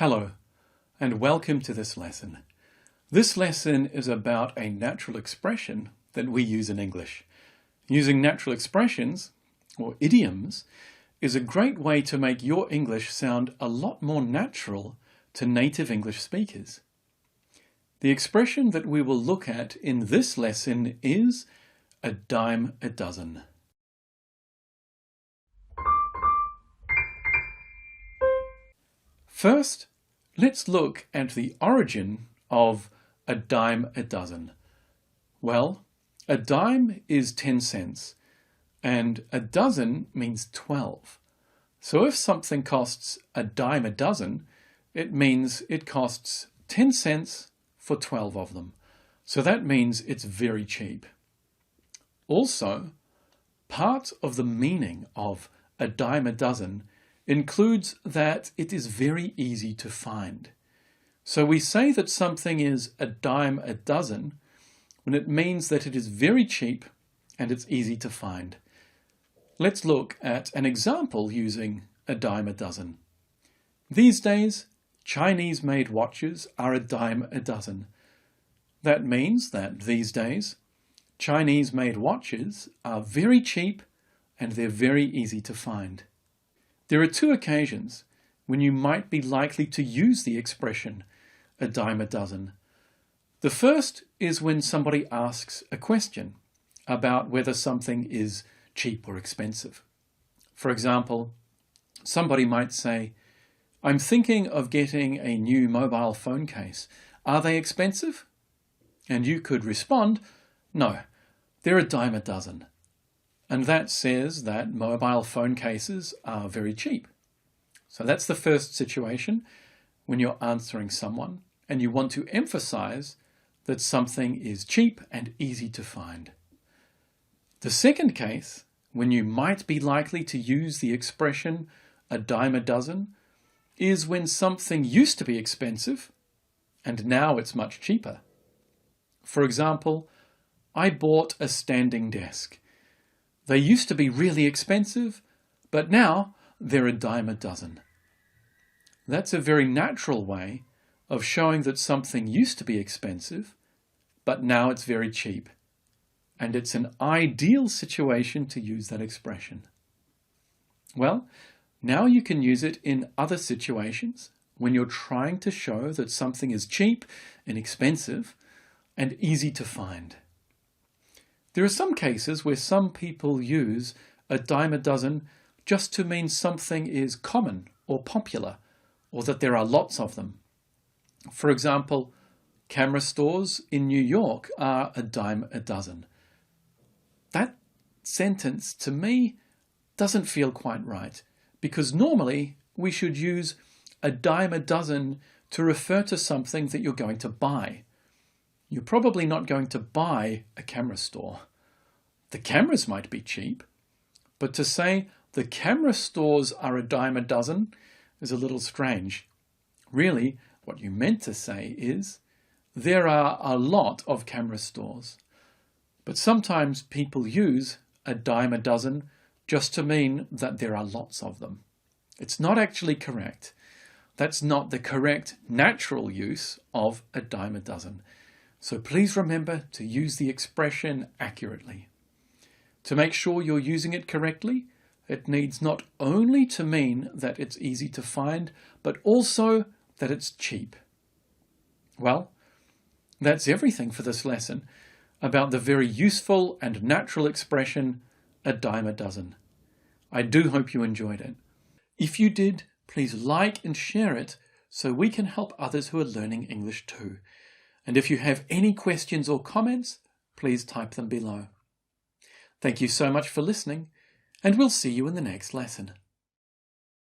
Hello, and welcome to this lesson. This lesson is about a natural expression that we use in English. Using natural expressions, or idioms, is a great way to make your English sound a lot more natural to native English speakers. The expression that we will look at in this lesson is a dime a dozen. First, let's look at the origin of a dime a dozen. Well, a dime is 10 cents, and a dozen means 12. So if something costs a dime a dozen, it means it costs 10 cents for 12 of them. So that means it's very cheap. Also, part of the meaning of a dime a dozen includes that it is very easy to find. So we say that something is a dime a dozen when it means that it is very cheap and it's easy to find. Let's look at an example using a dime a dozen. These days, Chinese-made watches are a dime a dozen. That means that these days, Chinese-made watches are very cheap and they're very easy to find. There are two occasions when you might be likely to use the expression a dime a dozen. The first is when somebody asks a question about whether something is cheap or expensive. For example, somebody might say, "I'm thinking of getting a new mobile phone case. Are they expensive?" And you could respond, "No, they're a dime a dozen." And that says that mobile phone cases are very cheap. So that's the first situation when you're answering someone and you want to emphasize that something is cheap and easy to find. The second case, when you might be likely to use the expression a dime a dozen, is when something used to be expensive and now it's much cheaper. For example, I bought a standing desk. They used to be really expensive, but now they're a dime a dozen. That's a very natural way of showing that something used to be expensive, but now it's very cheap. And it's an ideal situation to use that expression. Well, now you can use it in other situations when you're trying to show that something is cheap, inexpensive, and easy to find. There are some cases where some people use a dime a dozen just to mean something is common or popular, or that there are lots of them. For example, camera stores in New York are a dime a dozen. That sentence, to me, doesn't feel quite right, because normally we should use a dime a dozen to refer to something that you're going to buy. You're probably not going to buy a camera store. The cameras might be cheap, but to say the camera stores are a dime a dozen is a little strange. Really, what you meant to say is there are a lot of camera stores. But sometimes people use a dime a dozen just to mean that there are lots of them. It's not actually correct. That's not the correct natural use of a dime a dozen. So please remember to use the expression accurately. To make sure you're using it correctly, it needs not only to mean that it's easy to find, but also that it's cheap. Well, that's everything for this lesson about the very useful and natural expression, a dime a dozen. I do hope you enjoyed it. If you did, please like and share it so we can help others who are learning English too. And if you have any questions or comments, please type them below. Thank you so much for listening, and we'll see you in the next lesson.